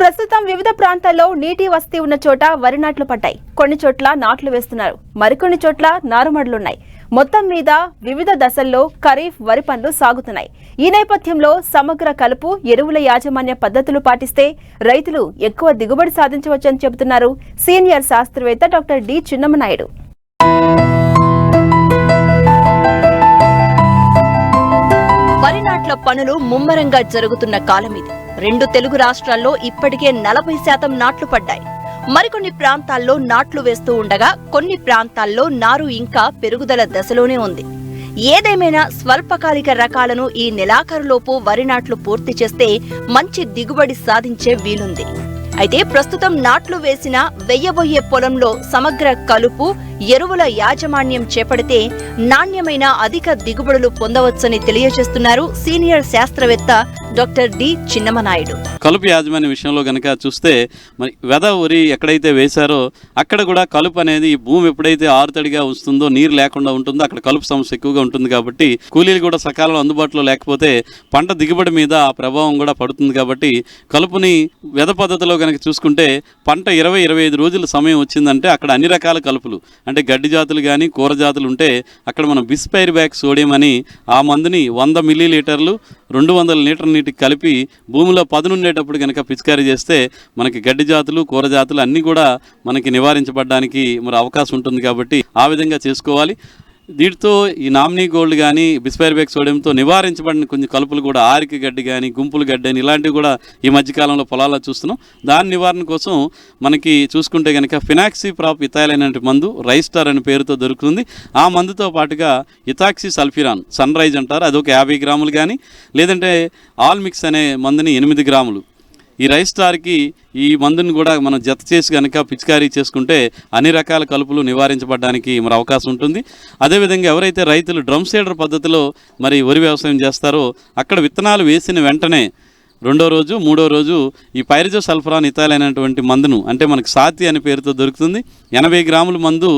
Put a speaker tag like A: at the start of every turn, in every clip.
A: ప్రస్తుతం వివిధ ప్రాంతాల్లో నీటి వసతి ఉన్న చోట వరి నాట్లు పడ్డాయి. కొన్ని చోట్ల నాట్లు వేస్తున్నారు, మరికొన్ని చోట్ల నారుమడులున్నాయి. మొత్తం మీద వివిధ దశల్లో ఖరీఫ్ వరి పనులు సాగుతున్నాయి. ఈ నేపథ్యంలో సమగ్ర కలుపు ఎరువుల యాజమాన్య పద్ధతులు పాటిస్తే రైతులు ఎక్కువ దిగుబడి సాధించవచ్చని చెబుతున్నారు సీనియర్ శాస్త్రవేత్త డాక్టర్ డి చిన్నమనాయుడు.
B: వరి నాట్ల పనులు ముమ్మరంగా జరుగుతున్న కాలం ఇది. 2 తెలుగు రాష్ట్రాల్లో ఇప్పటికే 40% నాట్లు పడ్డాయి. మరికొన్ని ప్రాంతాల్లో నాట్లు వేస్తూ ఉండగా కొన్ని ప్రాంతాల్లో నారు ఇంకా పెరుగుదల దశలోనే ఉంది. ఏదేమైనా స్వల్పకాలిక రకాలను ఈ నెలాఖరులోపు వరి నాట్లు పూర్తి చేస్తే మంచి దిగుబడి సాధించే వీలుంది. అయితే ప్రస్తుతం నాట్లు వేసిన వెయ్యబోయే పొలంలో సమగ్ర కలుపు ఎరువుల యాజమాన్యం చేపడితే నాణ్యమైన అధిక దిగుబడులు పొందవచ్చని తెలియజేస్తున్నారు సీనియర్ శాస్త్రవేత్త డాక్టర్ డి చిన్నమనాయుడు.
C: కలుపు యాజమాన్య విషయంలో గనక చూస్తే మరి వెద వరి ఎక్కడైతే వేశారో అక్కడ కూడా కలుపు అనేది భూమి ఎప్పుడైతే ఆరుతడిగా వస్తుందో నీరు లేకుండా ఉంటుందో అక్కడ కలుపు సమస్య ఎక్కువగా ఉంటుంది. కాబట్టి కూలీలు కూడా సకాలంలో అందుబాటులో లేకపోతే పంట దిగుబడి మీద ఆ ప్రభావం కూడా పడుతుంది. కాబట్టి కలుపుని వెద పద్ధతిలో కనుక చూసుకుంటే పంట 20-25 రోజుల సమయం వచ్చిందంటే అక్కడ అన్ని రకాల కలుపులు అంటే గడ్డి జాతులు కానీ కూర జాతులు ఉంటే అక్కడ మనం బిస్పైరిబ్యాక్ సోడియం అని ఆ మందుని 100 మిల్లీలీటర్లు 200 లీటర్ నీటికి కలిపి భూమిలో పదునుండేటప్పుడు కనుక పిచికారీ చేస్తే మనకి గడ్డి జాతులు కూర జాతులు అన్నీ కూడా మనకి నివారించబడడానికి మరి అవకాశం ఉంటుంది. కాబట్టి ఆ విధంగా చేసుకోవాలి. వీటితో ఈ నామినీ గోల్డ్ కానీ బిస్పైరిబ్యాక్ సోడియంతో నివారించబడిన కొన్ని కలుపులు కూడా ఆరిక గడ్డి కానీ గుంపులు గడ్డి అని ఇలాంటివి కూడా ఈ మధ్యకాలంలో పొలాల్లో చూస్తున్నాం. దాని నివారణ కోసం మనకి చూసుకుంటే కనుక ఫినాక్సిప్రాప్ ఇథైల్ అనే మందు రైస్టార్ అనే పేరుతో దొరుకుతుంది. ఆ మందుతో పాటుగా ఇథాక్సి సల్ఫిరాన్ సన్ రైజ్ అంటారు, అదొక 50 గ్రాములు కానీ లేదంటే ఆల్ మిక్స్ అనే మందుని 8 గ్రాములు ఈ రైస్టార్కి ఈ మందుని కూడా మనం జత చేసి కనుక పిచికారీ చేసుకుంటే అన్ని రకాల కలుపులు నివారించబడడానికి మరి అవకాశం ఉంటుంది. అదేవిధంగా ఎవరైతే రైతులు డ్రమ్ సీడర్ పద్ధతిలో మరి వరి వ్యవసాయం చేస్తారో అక్కడ విత్తనాలు వేసిన వెంటనే 2వ రోజు 3వ రోజు ఈ పైరిజోసల్ఫరాన్ ఇథైల్ అనేటువంటి మందును అంటే మనకు సాతి అనే పేరుతో దొరుకుతుంది. 80 గ్రాముల మందు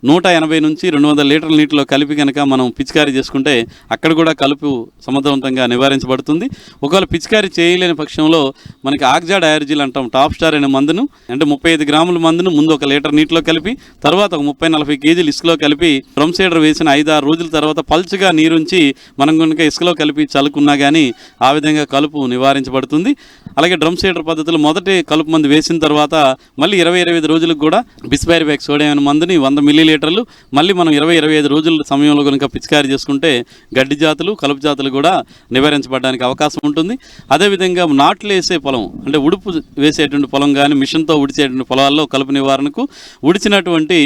C: 180 నుంచి 200 లీటర్ల నీటిలో కలిపి కనుక మనం పిచికారీ చేసుకుంటే అక్కడ కూడా కలుపు సమర్థవంతంగా నివారించబడుతుంది. ఒకవేళ పిచికారీ చేయలేని పక్షంలో మనకి ఆక్జాడ్ అయర్జిల్ అంటాం టాప్ స్టార్ అనే మందును అంటే 35 గ్రాముల మందును ముందు 1 లీటర్ నీటిలో కలిపి తర్వాత ఒక 30-40 కేజీలు ఇసుకలో కలిపి డ్రమ్ సీడర్ వేసిన 5-6 రోజుల తర్వాత పల్చగా నీరుంచి మనం కనుక ఇసుకలో కలిపి చల్లుకున్నా కానీ ఆ విధంగా కలుపు నివారించబడుతుంది. అలాగే డ్రమ్ సీడర్ పద్ధతిలో మొదటి కలుపు మందు వేసిన తర్వాత మళ్ళీ 20-25 రోజులకు కూడా బిస్పైరిబ్యాక్ సోడియం అనే మందుని 100 మిల్లీలీటర్లు మళ్ళీ మనం 20-25 రోజుల సమయంలో కనుక పిచికారీ చేసుకుంటే గడ్డి జాతులు కలుపు జాతులు కూడా నివారించబడడానికి అవకాశం ఉంటుంది. అదేవిధంగా నాట్లు వేసే పొలం అంటే ఉడుపు వేసేటువంటి పొలం కానీ మిషన్తో ఉడిచేటువంటి పొలాల్లో కలుపు నివారణకు ఉడిచినటువంటి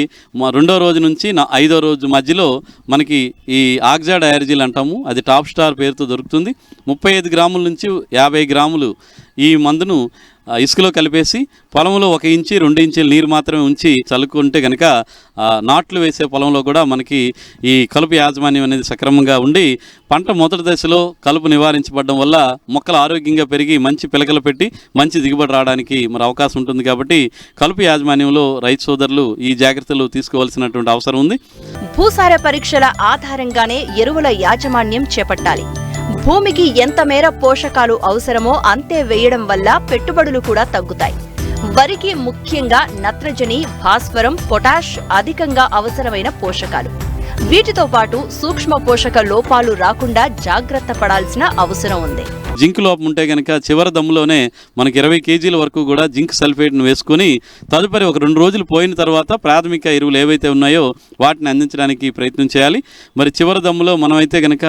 C: 2వ రోజు నుంచి 5వ రోజు మధ్యలో మనకి ఈ ఆక్జాడ్ అయర్జిల్ అంటాము, అది టాప్ స్టార్ పేరుతో దొరుకుతుంది. 35 గ్రాముల నుంచి 50 గ్రాములు ఈ మందును ఇసుకలో కలిపేసి పొలంలో 1 ఇంచి 2 ఇంచుల నీరు మాత్రమే ఉంచి చల్లుకుంటే కనుక నాట్లు వేసే పొలంలో కూడా మనకి ఈ కలుపు యాజమాన్యం అనేది సక్రమంగా ఉండి పంట మొదటి దశలో కలుపు నివారించబడడం వల్ల మొక్కలు ఆరోగ్యంగా పెరిగి మంచి పిలకలు పెట్టి మంచి దిగుబడి రావడానికి మరి అవకాశం ఉంటుంది. కాబట్టి కలుపు యాజమాన్యంలో రైతు సోదరులు ఈ జాగ్రత్తలు తీసుకోవాల్సినటువంటి అవసరం ఉంది.
B: భూసార పరీక్షల ఆధారంగానే ఎరువుల యాజమాన్యం చేపట్టాలి. భూమికి ఎంత మేర పోషకాలు అవసరమో అంతే వేయడం వల్ల పెట్టుబడులు కూడా తగ్గుతాయి. వరికి ముఖ్యంగా నత్రజని, భాస్వరం, పొటాష్ అధికంగా అవసరమైన పోషకాలు. వీటితో పాటు సూక్ష్మ పోషక లోపాలు రాకుండా జాగ్రత్త పడాల్సిన అవసరం ఉంది.
C: జింక్ లోపం ఉంటే కనుక చివరి దమ్ములోనే మనకి 20 కేజీల వరకు కూడా జింక్ సల్ఫేట్ను వేసుకొని తదుపరి ఒక 2 రోజులు పోయిన తర్వాత ప్రాథమిక ఎరువులు ఏవైతే ఉన్నాయో వాటిని అందించడానికి ప్రయత్నం చేయాలి. మరి చివరి దమ్ములో మనమైతే కనుక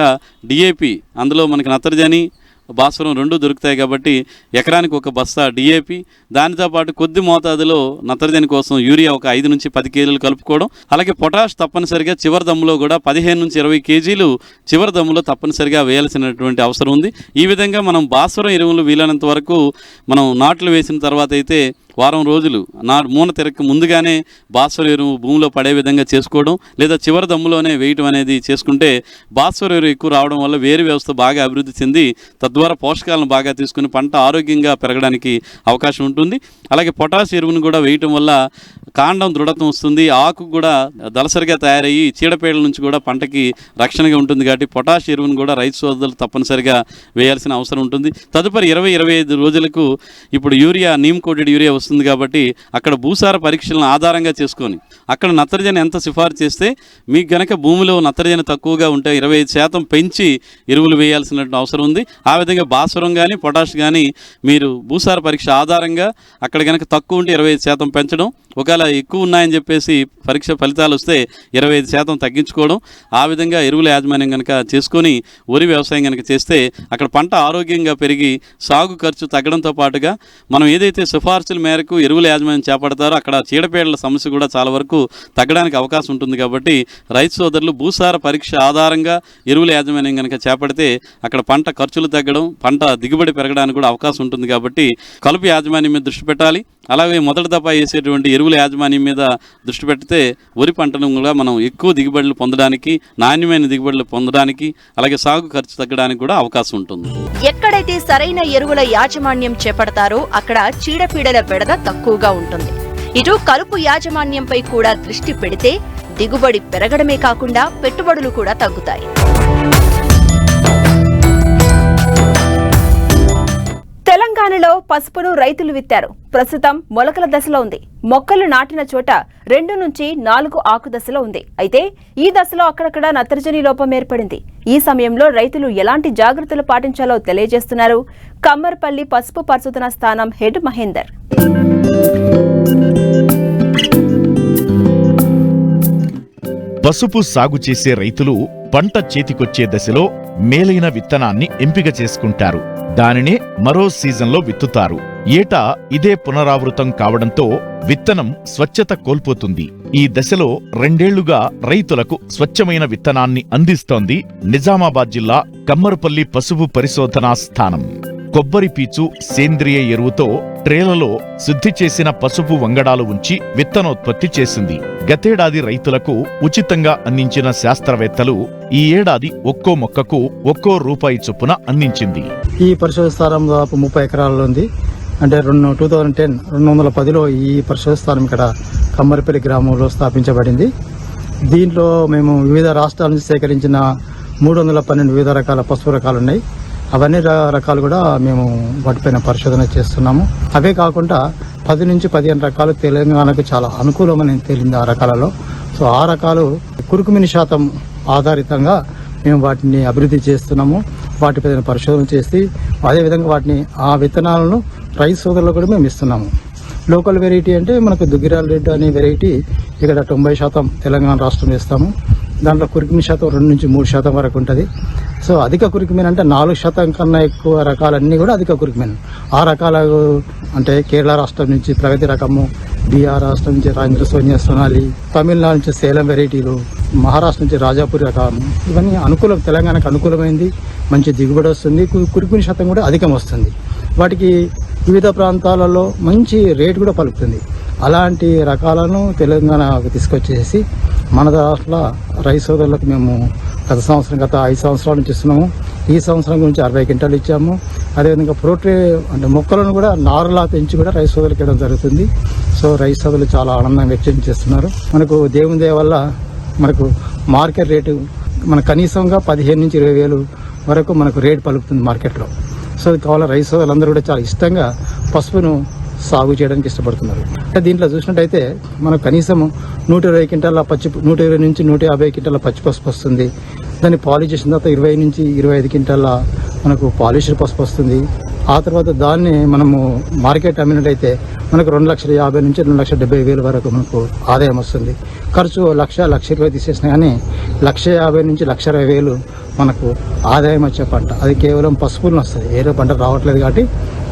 C: డిఏపి అందులో మనకి నత్రజని భాస్వరం 2 దొరుకుతాయి. కాబట్టి ఎకరానికి 1 బస్తా డిఏపి దానితో పాటు కొద్ది మోతాదులో నత్రజని కోసం యూరియా ఒక 5 నుంచి 10 కేజీలు కలుపుకోవడం. అలాగే పొటాష్ తప్పనిసరిగా చివరి దమ్ములో కూడా 15 నుంచి 20 కేజీలు చివరి దమ్ములో తప్పనిసరిగా వేయాల్సినటువంటి అవసరం ఉంది. ఈ విధంగా మనం భాస్వరం ఎరువులు వీలైనంత వరకు మనం నాట్లు వేసిన తర్వాత అయితే వారం రోజులు మూన తిరగక ముందుగానే భాస్వర ఎరువు భూమిలో పడే విధంగా చేసుకోవడం, లేదా చివరి దమ్ములోనే వేయటం అనేది చేసుకుంటే భాస్వర ఎరువు ఎక్కువ రావడం వల్ల వేరు వ్యవస్థ బాగా అభివృద్ధి చెంది తద్వారా పోషకాలను బాగా తీసుకుని పంట ఆరోగ్యంగా పెరగడానికి అవకాశం ఉంటుంది. అలాగే పొటాష్ ఎరువును కూడా వేయటం వల్ల కాండం దృఢత్వం వస్తుంది, ఆకు కూడా దళసరిగా తయారయ్యి చీడపీడల నుంచి కూడా పంటకి రక్షణగా ఉంటుంది. కాబట్టి పొటాష్ ఎరువును కూడా రైతు సోదరులు తప్పనిసరిగా వేయాల్సిన అవసరం ఉంటుంది. తదుపరి 20-25 రోజులకు ఇప్పుడు యూరియా, నీమ్ కోటెడ్ యూరియా వస్తుంది. కాబట్టి అక్కడ భూసార పరీక్షలను ఆధారంగా చేసుకొని అక్కడ నత్రజని ఎంత సిఫారు చేస్తే మీకు గనక భూమిలో నత్రజని తక్కువగా ఉంటే 25% పెంచి ఎరువులు వేయాల్సిన అవసరం ఉంది. ఆ విధంగా భాస్వరం కానీ పొటాష్ కానీ మీరు భూసార పరీక్ష ఆధారంగా అక్కడ కనుక తక్కువ ఉంటే 25% పెంచడం, ఒకవేళ ఎక్కువ ఉన్నాయని చెప్పేసి పరీక్ష ఫలితాలు వస్తే 25% తగ్గించుకోవడం, ఆ విధంగా ఎరువుల యాజమాన్యం కనుక చేసుకొని వరి వ్యవసాయం కనుక చేస్తే అక్కడ పంట ఆరోగ్యంగా పెరిగి సాగు ఖర్చు తగ్గడంతో పాటుగా మనం ఏదైతే సిఫార్సుల మేరకు ఎరువుల యాజమాన్యం చేపడతారో అక్కడ చీడపీడల సమస్య కూడా చాలా వరకు తగ్గడానికి అవకాశం ఉంటుంది. కాబట్టి రైతు సోదరులు భూసార పరీక్ష ఆధారంగా ఎరువుల యాజమాన్యం కనుక చేపడితే అక్కడ పంట ఖర్చులు తగ్గడం, పంట దిగుబడి పెరగడానికి కూడా అవకాశం ఉంటుంది. కాబట్టి కలుపు యాజమాన్యం మీద దృష్టి పెట్టాలి. అలాగే మొదటి దఫా వేసేటువంటి ఎరువుల యాజమాన్యం మీద దృష్టి పెడితే వరి పంటను కూడా మనం ఎక్కువ దిగుబడులు పొందడానికి, నాణ్యమైన దిగుబడులు పొందడానికి, అలాగే సాగు ఖర్చు తగ్గడానికి కూడా అవకాశం ఉంటుంది.
B: ఎక్కడైతే సరైన ఎరువుల యాజమాన్యం చేపడతారో అక్కడ చీడపీడల బెడద తక్కువగా ఉంటుంది. ఇటు కలుపు యాజమాన్యంపై కూడా దృష్టి పెడితే దిగుబడి పెరగడమే కాకుండా పెట్టుబడులు కూడా తగ్గుతాయి.
A: తెలంగాణలో పసుపును రైతులు విత్తారు. ప్రస్తుతం మొలకల దశలో ఉంది. మొక్కలు నాటిన చోట 2 నుంచి 4 ఆకు దశలో ఉంది. అయితే ఈ దశలో అక్కడక్కడ నత్రజని లోపం ఏర్పడింది. ఈ సమయంలో రైతులు ఎలాంటి జాగ్రత్తలు పాటించాలో తెలియజేస్తున్నారు కమ్మర్పల్లి పసుపు పరిశోధన స్థానం హెడ్ మహేందర్.
D: పసుపు సాగు చేసే రైతులు పంట చేతికొచ్చే దశలో మేలైన విత్తనాన్ని ఎంపిక చేసుకుంటారు. దానినే మరో సీజన్లో విత్తుతారు. ఏటా ఇదే పునరావృతం కావడంతో విత్తనం స్వచ్ఛత కోల్పోతుంది. ఈ దశలో 2 ఏళ్లుగా రైతులకు స్వచ్ఛమైన విత్తనాన్ని అందిస్తోంది నిజామాబాద్ జిల్లా కమ్మర్పల్లి పసుపు పరిశోధనా స్థానం. కొబ్బరి పీచు, సేంద్రియ ఎరువుతో ట్రేలలో శుద్ధి చేసిన పసుపు వంగడాలు ఉంచి విత్తనోత్పత్తి చేసింది. గతేడాది రైతులకు ఉచితంగా అందించిన శాస్త్రవేత్తలు ఈ ఏడాది ఒక్కో మొక్కకు ఒక్కో రూపాయి చొప్పున అందించింది.
E: ఈ పరిశోధన స్థానం దాదాపు 30 ఎకరాల్లో ఉంది. అంటే 2010లో ఈ పరిశోధన స్థానం ఇక్కడ కమ్మరిపల్లి గ్రామంలో స్థాపించబడింది. దీంట్లో మేము వివిధ రాష్ట్రాల నుంచి సేకరించిన 312 వివిధ రకాల పసుపు రకాలు ఉన్నాయి. అవన్నీ రకాలు కూడా మేము వాటిపైన పరిశోధన చేస్తున్నాము. అవే కాకుండా 10 నుంచి 15 రకాలు తెలంగాణకు చాలా అనుకూలమని తేలింది ఆ రకాలలో. సో ఆ రకాలు కురుకుమిని శాతం ఆధారితంగా మేము వాటిని అభివృద్ధి చేస్తున్నాము. వాటిపైన పరిశోధన చేసి అదేవిధంగా వాటిని ఆ విత్తనాలను రైతు సోదరులకు కూడా మేము ఇస్తున్నాము. లోకల్ వెరైటీ అంటే మనకు దుగ్గిరాల రెడ్డి అనే వెరైటీ ఇక్కడ 90% తెలంగాణ రాష్ట్రం వేస్తాము. దాంట్లో కురికిమిన్ శాతం 2 నుంచి 3% వరకు ఉంటుంది. సో అధిక కురికిమిన్ అంటే 4% కన్నా ఎక్కువ రకాలన్నీ కూడా అధిక కురికిమిన్. ఆ రకాలు అంటే కేరళ రాష్ట్రం నుంచి ప్రగతి రకము, బీహార్ రాష్ట్రం నుంచి రాజేంద్ర సోనియా సోనాలి, తమిళనాడు నుంచి సేలం వెరైటీలు, మహారాష్ట్ర నుంచి రాజాపూర్ రకం, ఇవన్నీ అనుకూలం, తెలంగాణకు అనుకూలమైంది. మంచి దిగుబడి వస్తుంది, కురికిమిన్ శాతం కూడా అధికం వస్తుంది. వాటికి వివిధ ప్రాంతాలలో మంచి రేటు కూడా పలుకుతుంది. అలాంటి రకాలను తెలంగాణకు తీసుకొచ్చేసి మన రాష్ట్రంలో రైతు సోదరులకు మేము గత 5 సంవత్సరాల నుంచి ఇస్తున్నాము. ఈ సంవత్సరం గురించి 60 క్వింటాలు ఇచ్చాము. అదేవిధంగా ప్రోట్రే అంటే మొక్కలను కూడా నారులా పెంచి కూడా రైతు సోదరులకు ఇవ్వడం జరుగుతుంది. సో రైతు సోదరులు చాలా ఆనందం వ్యక్తం చేస్తున్నారు. మనకు దేవుని దయ వల్ల మనకు మార్కెట్ రేటు మన కనీసంగా 15 నుంచి 20 వేలు వరకు మనకు రేటు పలుకుతుంది మార్కెట్లో. సో కావాల రైతు సోదరులందరూ కూడా చాలా ఇష్టంగా పసుపును సాగు చేయడానికి ఇష్టపడుతున్నారు. అంటే దీంట్లో చూసినట్టయితే మనకు కనీసం 120 క్వింటాల 120 నుంచి 150 క్వింటాల పచ్చి పసుపు వస్తుంది. దాన్ని పాలిష్ చేసిన తర్వాత 20 నుంచి 25 క్వింటాల మనకు పాలిష్డ్ పసుపు వస్తుంది. ఆ తర్వాత దాన్ని మనము మార్కెట్ అమ్మినట్టయితే మనకు 2,50,000 నుంచి 2,70,000 వరకు మనకు ఆదాయం వస్తుంది. ఖర్చు 1,20,000 తీసేసినా కానీ 1,50,000 నుంచి 1,20,000 మనకు ఆదాయం వచ్చే పంట అది కేవలం పసుపులను వస్తుంది. ఏదో పంట రావట్లేదు. కాబట్టి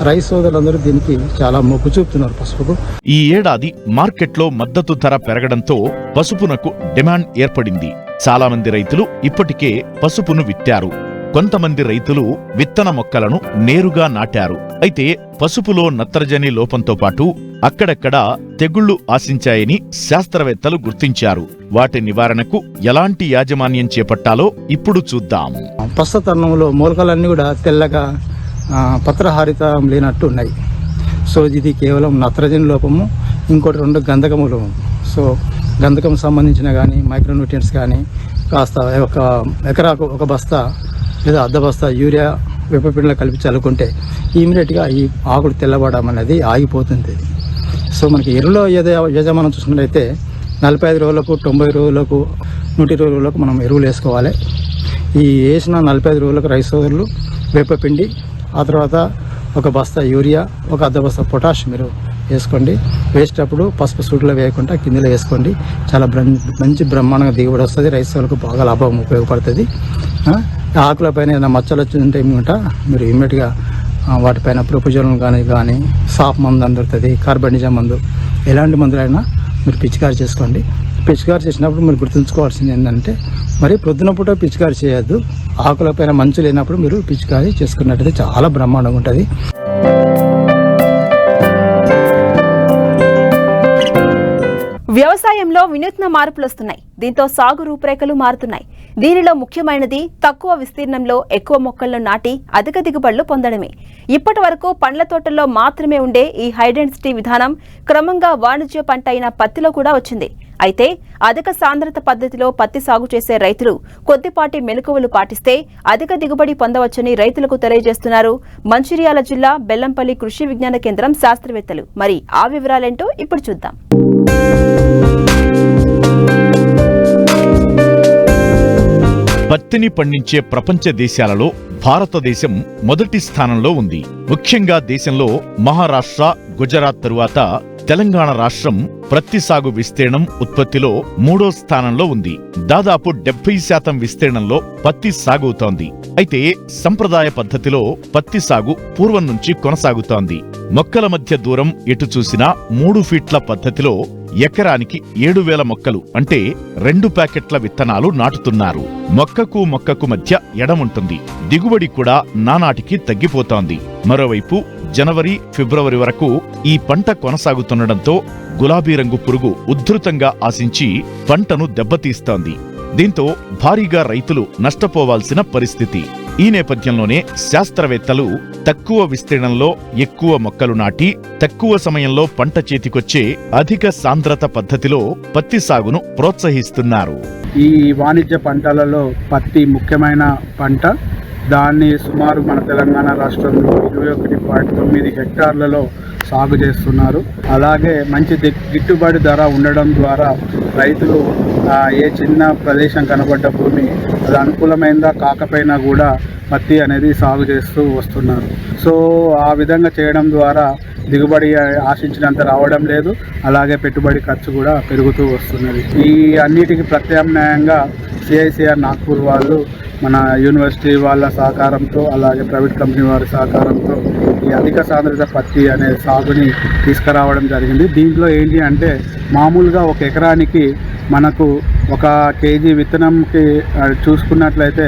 E: రైతు సోదరులందరూ దీనికి చాలా మొగ్గు చూపుతున్నారు పసుపుకు.
D: ఈ ఏడాది మార్కెట్లో మద్దతు ధర పెరగడంతో పసుపునకు డిమాండ్ ఏర్పడింది. చాలా మంది రైతులు ఇప్పటికే పసుపును విత్తారు. కొంతమంది రైతులు విత్తన మొక్కలను నేరుగా నాటారు. అయితే పసుపులో నత్రజని లోపంతో పాటు అక్కడక్కడా తెగుళ్లు ఆశించాయని శాస్త్రవేత్తలు గుర్తించారు. వాటి నివారణకు ఎలాంటి యాజమాన్యం చేపట్టాలో ఇప్పుడు చూద్దాం.
E: ప్రస్తుత తరుణంలో మూలకాలన్నీ కూడా తెల్లగా పత్రహారితం లేనట్టు ఉన్నాయి. సో ఇది కేవలం నత్రజని లోపము, ఇంకోటి 2 గంధకములు. సో గంధకం సంబంధించిన కానీ మైక్రోన్యూట్రియంట్స్ కానీ కాస్త ఒక ఎకరాకు 1 బస్తా లేదా అర్ధ బస్తా యూరియా వేపపిండిలో కలిపి చల్లుకుంటే ఇమీడియట్గా ఈ ఆకులు తెల్లబడడం అనేది ఆగిపోతుంది. సో మనకి ఎరువులో యజమానం చూసినట్లయితే 45 రోజులకు, 90 రోజులకు, 120 రోజులకు మనం ఎరువులు వేసుకోవాలి. ఈ వేసిన 45 రోజులకు రైస్ సోదరులు వేపపిండి, ఆ తర్వాత 1 బస్తా యూరియా, 1 అర్ధ బస్తా పొటాష్ మీరు వేసుకోండి. వేసేటప్పుడు పసుపు సూట్లో వేయకుండా కిందలో వేసుకోండి. చాలా మంచి బ్రహ్మాండంగా దిగుబడి వస్తుంది. రైస్ సోదరులకు బాగా లాభం ఉపయోగపడుతుంది. ఆకులపైన ఏదైనా మచ్చలు వచ్చింటే ఏమిటా మీరు ఇమ్మీడియట్గా వాటిపైన ప్రొపోజోల్ కానీ సాఫ్ మందు అందుతుంది, కార్బనిజం మందు, ఎలాంటి మందులైనా మీరు పిచికారి చేసుకోండి. పిచికారి చేసినప్పుడు మీరు గుర్తుంచుకోవాల్సింది ఏంటంటే మరి ప్రొద్దున పూట పిచికారి చేయొద్దు. ఆకులపైన మంచు లేనప్పుడు మీరు పిచికారి చేసుకున్నట్టయితే చాలా బ్రహ్మాండంగా ఉంటుంది.
A: వ్యవసాయంలో వినూత్న మార్పులు వస్తున్నాయి. దీంతో సాగు రూపురేఖలు మారుతున్నాయి. దీనిలో ముఖ్యమైనది తక్కువ విస్తీర్ణంలో ఎక్కువ మొక్కలను నాటి అధిక దిగుబడులు పొందడమే. ఇప్పటి వరకు పండ్ల తోటల్లో మాత్రమే ఉండే ఈ హై డెన్సిటీ విధానం క్రమంగా వాణిజ్య పంట అయిన పత్తిలో కూడా వచ్చింది. అయితే అధిక సాంద్రత పద్ధతిలో పత్తి సాగు చేసే రైతులు కొద్దిపాటి మెలకువలు పాటిస్తే అధిక దిగుబడి పొందవచ్చని రైతులకు తెలియజేస్తున్నారు మంచిర్యాల జిల్లా బెల్లంపల్లి కృషి విజ్ఞాన కేంద్రం శాస్త్రవేత్తలు. మరి ఆ వివరాలేంటో ఇప్పుడు చూద్దాం.
D: పత్తిని పండించే ప్రపంచ దేశాలలో భారతదేశం మొదటి స్థానంలో ఉంది. ముఖ్యంగా దేశంలో మహారాష్ట్ర, గుజరాత్ తరువాత తెలంగాణ రాష్ట్రం ప్రత్తి సాగు విస్తీర్ణం ఉత్పత్తిలో 3వ స్థానంలో ఉంది. దాదాపు 70% విస్తీర్ణంలో పత్తి సాగుతోంది. అయితే సంప్రదాయ పద్ధతిలో పత్తి సాగు పూర్వం నుంచి కొనసాగుతోంది. మొక్కల మధ్య దూరం ఎటు చూసినా 3 ఫీట్ల పద్ధతిలో ఎకరానికి 7,000 మొక్కలు అంటే 2 ప్యాకెట్ల విత్తనాలు నాటుతున్నారు. మొక్కకు మొక్కకు మధ్య ఎడముంటుంది. దిగుబడి కూడా నానాటికి తగ్గిపోతోంది. మరోవైపు జనవరి, ఫిబ్రవరి వరకు ఈ పంట కొనసాగుతుండటంతో గులాబీ రంగు పురుగు ఉధృతంగా ఆశించి పంటను దెబ్బతీస్తోంది. దీంతో భారీగా రైతులు నష్టపోవాల్సిన పరిస్థితి. ఈ నేపథ్యంలోనే శాస్త్రవేత్తలు తక్కువ విస్తీర్ణంలో ఎక్కువ మొక్కలు నాటి తక్కువ సమయంలో పంట చేతికొచ్చే అధిక సాంద్రత పద్ధతిలో పత్తి సాగును ప్రోత్సహిస్తున్నారు.
F: ఈ వాణిజ్య పంటలలో పత్తి ముఖ్యమైన పంట. దాన్ని సుమారు మన తెలంగాణ రాష్ట్రంలో 21.9 హెక్టార్లలో సాగు చేస్తున్నారు. అలాగే మంచి గిట్టుబాటు ధర ఉండడం ద్వారా రైతులు ఏ చిన్న ప్రదేశం కనబడ్డ భూమి అది అనుకూలమైందా కాకపోయినా కూడా పత్తి అనేది సాగు చేస్తూ వస్తున్నారు. సో ఆ విధంగా చేయడం ద్వారా దిగుబడి ఆశించినంత రావడం లేదు. అలాగే పెట్టుబడి ఖర్చు కూడా పెరుగుతూ వస్తున్నది. ఈ అన్నిటికీ ప్రత్యామ్నాయంగా సిఐసిఆర్ నాగ్పూర్ వాళ్ళు మన యూనివర్సిటీ వాళ్ళ సహకారంతో అలాగే ప్రైవేట్ కంపెనీ వారి సహకారంతో ఈ అధిక సాంద్రత పత్తి అనే సాగుని తీసుకురావడం జరిగింది. దీంట్లో ఏంటి అంటే మామూలుగా 1 ఎకరానికి మనకు 1 కేజీ విత్తనంకి చూసుకున్నట్లయితే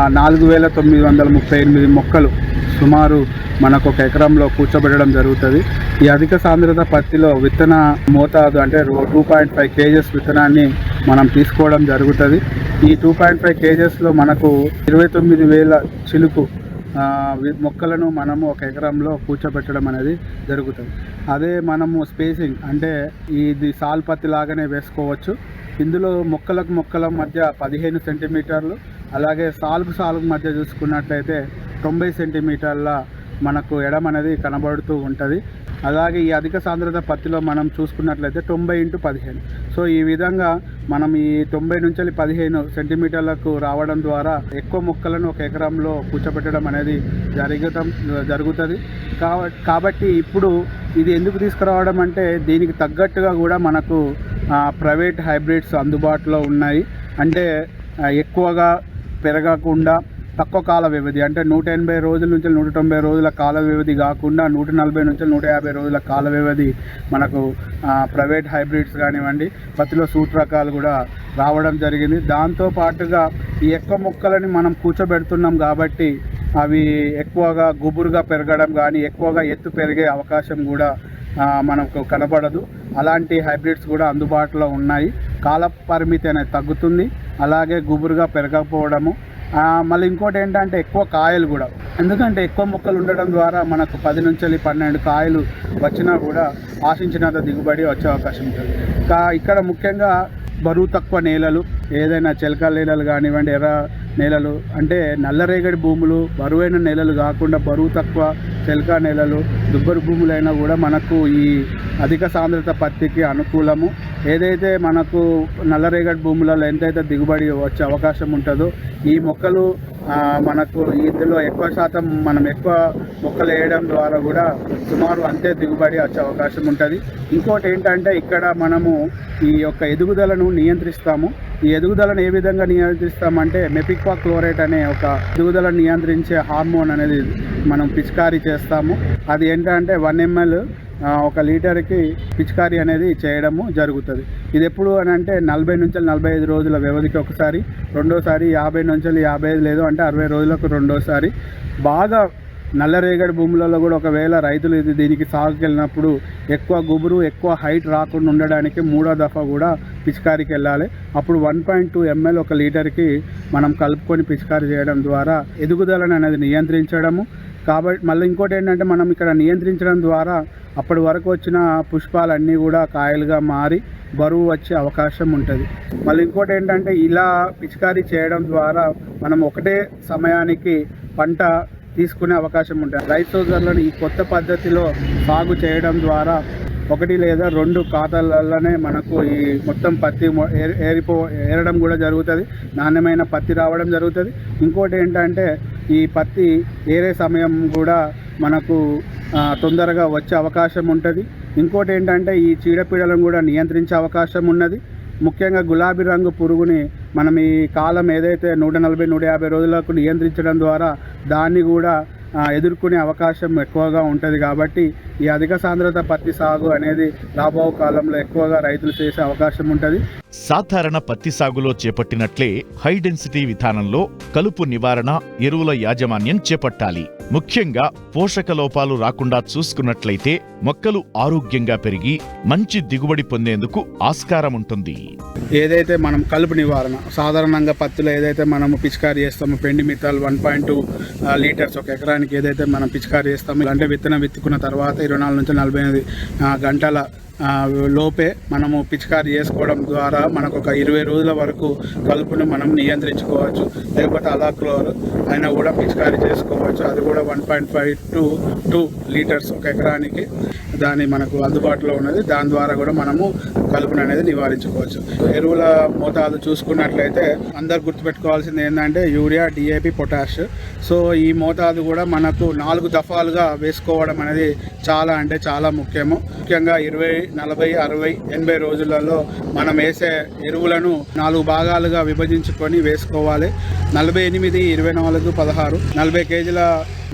F: 4,938 మొక్కలు సుమారు మనకు 1 ఎకరంలో కూర్చోబెట్టడం జరుగుతుంది. ఈ అధిక సాంద్రత పత్తిలో విత్తన మోతాదు అంటే 2.5 కేజెస్ విత్తనాన్ని మనం తీసుకోవడం జరుగుతుంది. ఈ 2.5 కేజెస్లో మనకు 29,000 చిలుకు మొక్కలను మనము 1 ఎకరంలో కూర్చోబెట్టడం అనేది జరుగుతుంది. అదే మనము స్పేసింగ్ అంటే ఇది సాల్ పత్తి లాగానే వేసుకోవచ్చు. ఇందులో మొక్కలకు మొక్కల మధ్య 15 సెంటీమీటర్లు, అలాగే సాలుకు మధ్య చూసుకున్నట్లయితే 90 సెంటీమీటర్ల మనకు ఎడం అనేది కనబడుతూ ఉంటుంది. అలాగే ఈ అధిక సాంద్రత పత్తిలో మనం చూసుకున్నట్లయితే 90x15. సో ఈ విధంగా మనం ఈ 90 నుంచి 15 సెంటీమీటర్లకు రావడం ద్వారా ఎక్కువ మొక్కలను 1 ఎకరంలో కూర్చోబెట్టడం అనేది జరుగుతుంది. కాబట్టి ఇప్పుడు ఇది ఎందుకు తీసుకురావడం అంటే దీనికి తగ్గట్టుగా కూడా మనకు ప్రైవేట్ హైబ్రిడ్స్ అందుబాటులో ఉన్నాయి. అంటే ఎక్కువగా పెరగకుండా తక్కువ కాల వ్యవధి అంటే 180 రోజుల నుంచి 190 రోజుల కాల వ్యవధి కాకుండా 140 నుంచి 150 రోజుల కాల వ్యవధి మనకు ప్రైవేట్ హైబ్రిడ్స్ కానివ్వండి, పత్తిలో సూట్ రకాలు కూడా రావడం జరిగింది. దాంతో పాటుగా ఈ ఎక్కువ మొక్కలని మనం కూర్చోబెడుతున్నాం కాబట్టి అవి ఎక్కువగా గుబురుగా పెరగడం కానీ ఎక్కువగా ఎత్తు పెరిగే అవకాశం కూడా మనకు కనపడదు. అలాంటి హైబ్రిడ్స్ కూడా అందుబాటులో ఉన్నాయి. కాల పరిమితి అనేది తగ్గుతుంది, అలాగే గుబురుగా పెరగకపోవడము. మళ్ళీ ఇంకోటి ఏంటంటే ఎక్కువ కాయలు కూడా, ఎందుకంటే ఎక్కువ మొక్కలు ఉండడం ద్వారా మనకు 10 నుంచి 12 కాయలు వచ్చినా కూడా ఆశించినంత దిగుబడి వచ్చే అవకాశం ఉంటుంది. ఇక్కడ ముఖ్యంగా బరువు తక్కువ నేలలు, ఏదైనా చిలక నేలలు కానివ్వండి, ఎర్ర నేలలు అంటే నల్లరేగడి భూములు, బరువైన నేలలు కాకుండా బరువు తక్కువ చిలక నేలలు, దుబ్బరు భూములైనా కూడా మనకు ఈ అధిక సాంద్రత పత్తికి అనుకూలము. ఏదైతే మనకు నల్లరేగడి భూములలో ఎంతైతే దిగుబడి వచ్చే అవకాశం ఉంటుందో ఈ మొక్కలు మనకు ఇందులో ఎక్కువ శాతం మనం ఎక్కువ మొక్కలు వేయడం ద్వారా కూడా సుమారు అంతే దిగుబడి వచ్చే అవకాశం ఉంటుంది. ఇంకోటి ఏంటంటే ఇక్కడ మనము ఈ యొక్క ఎదుగుదలను నియంత్రిస్తాము. ఈ ఎదుగుదలను ఏ విధంగా నియంత్రిస్తామంటే మెపిక్వా క్లోరైట్ అనే ఒక ఎదుగుదలను నియంత్రించే హార్మోన్ అనేది మనం పిచికారీ చేస్తాము. అది ఏంటంటే 1 ml ఒక లీటర్కి పిచికారీ అనేది చేయడము జరుగుతుంది. ఇది ఎప్పుడు అని అంటే 40 నుంచి 45 రోజుల వ్యవధికి ఒకసారి, రెండోసారి 50 నుంచి 55 లేదు అంటే 60 రోజులకు రెండోసారి. బాగా నల్లరేగడి భూములలో కూడా ఒకవేళ రైతులు దీనికి సాగుకి వెళ్ళినప్పుడు ఎక్కువ గుబురు ఎక్కువ హైట్ రాకుండా ఉండడానికి 3వ దఫా కూడా పిచికారీకి వెళ్ళాలి. అప్పుడు 1.2 ml ఒక లీటర్కి మనం కలుపుకొని పిచికారీ చేయడం ద్వారా ఎదుగుదలను అనేది నియంత్రించడము. కాబట్టి మళ్ళీ ఇంకోటి ఏంటంటే మనం ఇక్కడ నియంత్రించడం ద్వారా అప్పటి వరకు వచ్చిన పుష్పాలన్నీ కూడా కాయలుగా మారి బరువు వచ్చే అవకాశం ఉంటుంది. మళ్ళీ ఇంకోటి ఏంటంటే ఇలా పిచికారీ చేయడం ద్వారా మనం ఒకటే సమయానికి పంట తీసుకునే అవకాశం ఉంటుంది. రైతు సోదరులను ఈ కొత్త పద్ధతిలో సాగు చేయడం ద్వారా 1 లేదా 2 ఖాతాలలోనే మనకు ఈ మొత్తం పత్తి ఏరడం కూడా జరుగుతుంది, నాణ్యమైన పత్తి రావడం జరుగుతుంది. ఇంకోటి ఏంటంటే ఈ పత్తి ఏరే సమయం కూడా మనకు తొందరగా వచ్చే అవకాశం ఉంటుంది. ఇంకోటి ఏంటంటే ఈ చీడపీడలను కూడా నియంత్రించే అవకాశం ఉన్నది. ముఖ్యంగా గులాబీ రంగు పురుగుని మనం ఈ కాలం ఏదైతే 140-150 రోజులకు నియంత్రించడం ద్వారా దాన్ని కూడా ఎదుర్కొనే అవకాశం ఎక్కువగా ఉంటుంది. కాబట్టి ఈ అధిక సాంద్రత పత్తి సాగు అనేది రాబో కాలంలో ఎక్కువగా రైతులు చేసే అవకాశం ఉంటుంది.
D: సాధారణ పత్తి సాగులో చేపట్టినట్లే హై డెన్సిటీ విధానంలో కలుపు నివారణ, ఎరువుల యాజమాన్యం చేపట్టాలి. ముఖ్యంగా పోషక లోపాలు రాకుండా చూసుకున్నట్లయితే మొక్కలు ఆరోగ్యంగా పెరిగి మంచి దిగుబడి పొందేందుకు ఆస్కారం ఉంటుంది.
F: ఏదైతే మనం కలుపు నివారణ సాధారణంగా పత్తిలో ఏదైతే మనము పిచికారీ చేస్తామో పెండి మిత్తాలు 1.2 లీటర్స్ ఒక ఎకరానికి ఏదైతే మనం పిచికారీ చేస్తామో అంటే విత్తనం విత్తుకున్న తర్వాత 24 నుంచి 48 గంటల లోపే మనము పిచికారీ చేసుకోవడం ద్వారా మనకు ఒక 20 రోజుల వరకు కలుపును మనం నియంత్రించుకోవచ్చు. లేకపోతే అలాక్లోర్ అయినా కూడా పిచికారీ చేసుకోవచ్చు. అది కూడా 1.5 to 2 లీటర్స్ ఒక ఎకరానికి దాని మనకు అందుబాటులో ఉన్నది. దాని ద్వారా కూడా మనము కలుపును అనేది నివారించుకోవచ్చు. ఎరువుల మోతాదు చూసుకున్నట్లయితే అందరు గుర్తుపెట్టుకోవాల్సింది ఏంటంటే యూరియా, DAP, పొటాష్. సో ఈ మోతాదు కూడా మనకు 4 దఫాలుగా వేసుకోవడం అనేది చాలా ముఖ్యము. ముఖ్యంగా 20, 40, 60, 80 రోజులలో మనం వేసే ఎరువులను 4 భాగాలుగా విభజించుకొని వేసుకోవాలి. 48, 24, 16, 40 కేజీల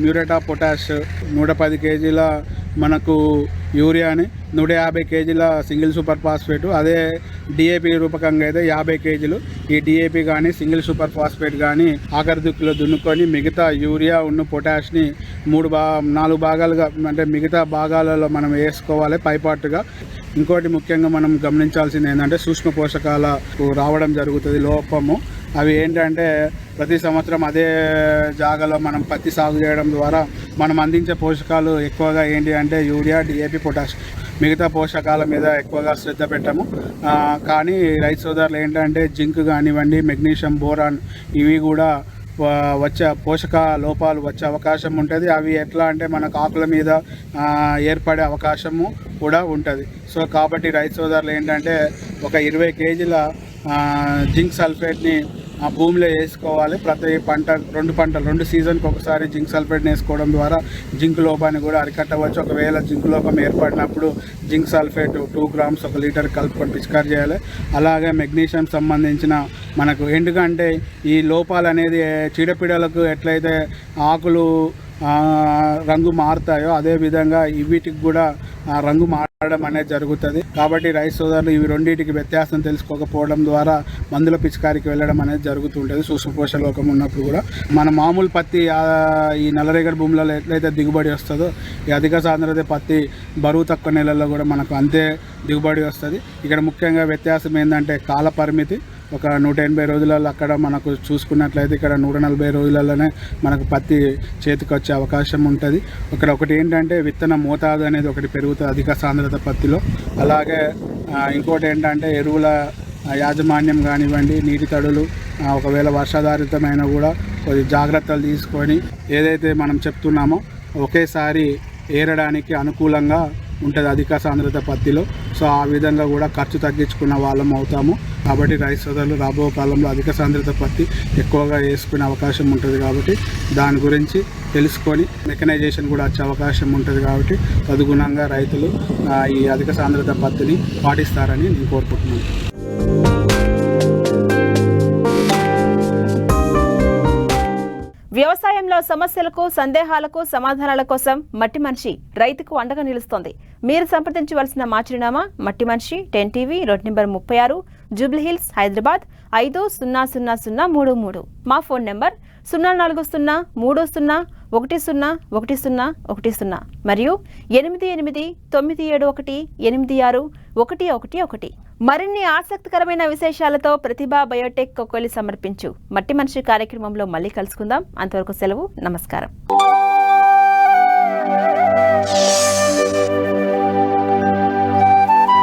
F: మ్యూరేట్ ఆఫ్ పొటాష్, 110 కేజీల మనకు యూరియాని, 150 కేజీల సింగిల్ సూపర్ ఫాస్ఫేట్. అదే DAP రూపకంగా అయితే 50 కేజీలు. ఈ DAP కానీ సింగిల్ సూపర్ ఫాస్ఫేట్ కానీ ఆఖరి దుక్కులో దున్నుకొని మిగతా యూరియా ఉన్న పొటాష్ని 4 భాగాలుగా అంటే మిగతా భాగాలలో మనం వేసుకోవాలి పైపాటుగా. ఇంకోటి ముఖ్యంగా మనం గమనించాల్సింది ఏంటంటే సూక్ష్మ పోషకాలకు రావడం జరుగుతుంది లోపము. అవి ఏంటంటే ప్రతి సంవత్సరం అదే జాగాలో మనం పత్తి సాగు చేయడం ద్వారా మనం అందించే పోషకాలు ఎక్కువగా ఏంటి అంటే యూరియా, DAP, పొటాష్. మిగతా పోషకాల మీద ఎక్కువగా శ్రద్ధ పెట్టము. కానీ రైతు సోదరులు ఏంటంటే జింక్ కానివ్వండి, మెగ్నీషియం, బోరాన్ ఇవి కూడా వచ్చే పోషక లోపాలు వచ్చే అవకాశం ఉంటుంది. అవి ఎట్లా అంటే మనకు ఆకుల మీద ఏర్పడే అవకాశము కూడా ఉంటుంది. సో కాబట్టి రైతు సోదరులు ఏంటంటే ఒక 20 కేజీల జింక్ సల్ఫేట్ని ఆ భూమిలో వేసుకోవాలి. ప్రతి పంట 2 సీజన్కి ఒకసారి జింక్ సల్ఫేట్ని వేసుకోవడం ద్వారా జింక్ లోపాన్ని కూడా అరికట్టవచ్చు. ఒకవేళ జింక్ లోపం ఏర్పడినప్పుడు జింక్ సల్ఫేట్ 2 grams 1 లీటర్ కలుపుకొని పిచికారి చేయాలి. అలాగే మెగ్నీషియం సంబంధించిన మనకు ఎందుకంటే ఈ లోపాలు అనేది చీడపీడలకు ఎట్లయితే ఆకులు రంగు మారుతాయో అదేవిధంగా వీటికి కూడా రంగు మారడం అనేది జరుగుతుంది. కాబట్టి రైతు సోదరులు ఇవి రెండింటికి వ్యత్యాసం తెలుసుకోకపోవడం ద్వారా మందుల పిచికారికి వెళ్ళడం అనేది జరుగుతుంటుంది. సూక్ష్మ పోషక లోపం ఉన్నప్పుడు కూడా మన మామూలు పత్తి ఈ నల్లరేగడి భూములలో ఎట్లయితే దిగుబడి వస్తుందో ఈ అధిక సాంద్రత పత్తి బరువు తక్కువ నెలల్లో కూడా మనకు అంతే దిగుబడి వస్తుంది. ఇక్కడ ముఖ్యంగా వ్యత్యాసం ఏంటంటే కాల పరిమితి. ఒక 180 రోజులలో అక్కడ మనకు చూసుకున్నట్లయితే ఇక్కడ 140 రోజులలోనే మనకు పత్తి చేతికి వచ్చే అవకాశం ఉంటుంది. ఒకటి ఏంటంటే విత్తన మోతాదు అనేది ఒకటి పెరుగుతుంది అధిక సాంద్రత పత్తిలో. అలాగే ఇంకోటి ఏంటంటే ఎరువుల యాజమాన్యం కానివ్వండి, నీటి తడులు ఒకవేళ వర్షాధారితమైన కూడా కొద్ది జాగ్రత్తలు తీసుకొని ఏదైతే మనం చెప్తున్నామో ఒకేసారి ఏరడానికి అనుకూలంగా ఉంటుంది అధిక సాంద్రత పత్తిలో. సో ఆ విధంగా కూడా ఖర్చు తగ్గించుకున్న వాళ్ళం అవుతాము. కాబట్టి రైతు సోదరులు రాబో కాలంలో అధిక సాంద్రత పత్తి ఎక్కువగా వేసుకునే అవకాశం ఉంటుంది. కాబట్టి దాని గురించి తెలుసుకొని మెకనైజేషన్ కూడా వచ్చే అవకాశం ఉంటుంది. కాబట్టి తదుగుణంగా రైతులు ఈ అధిక సాంద్రత పత్తిని పాటిస్తారని నేను కోరుకుంటున్నాను.
A: వ్యవసాయంలో సమస్యలకు సందేహాలకు సమాధానాల కోసం మట్టి మనిషి రైతుకు అండగా నిలుస్తోంది. మీరు సంప్రదించవలసిన మా చిరునామా మట్టి మనిషి 10 TV road number 36 Jubilee hills Hyderabad 500033. మా ఫోన్ నెంబర్ 0403010110 మరియు 8897186111. మరిన్ని ఆసక్తికరమైన విశేషాలతో ప్రతిభా బయోటెక్ కొకోలి సమర్పించు మట్టి మనిషి కార్యక్రమంలో మళ్ళీ కలుసుకుందాం. అంతవరకు సెలవు. నమస్కారం.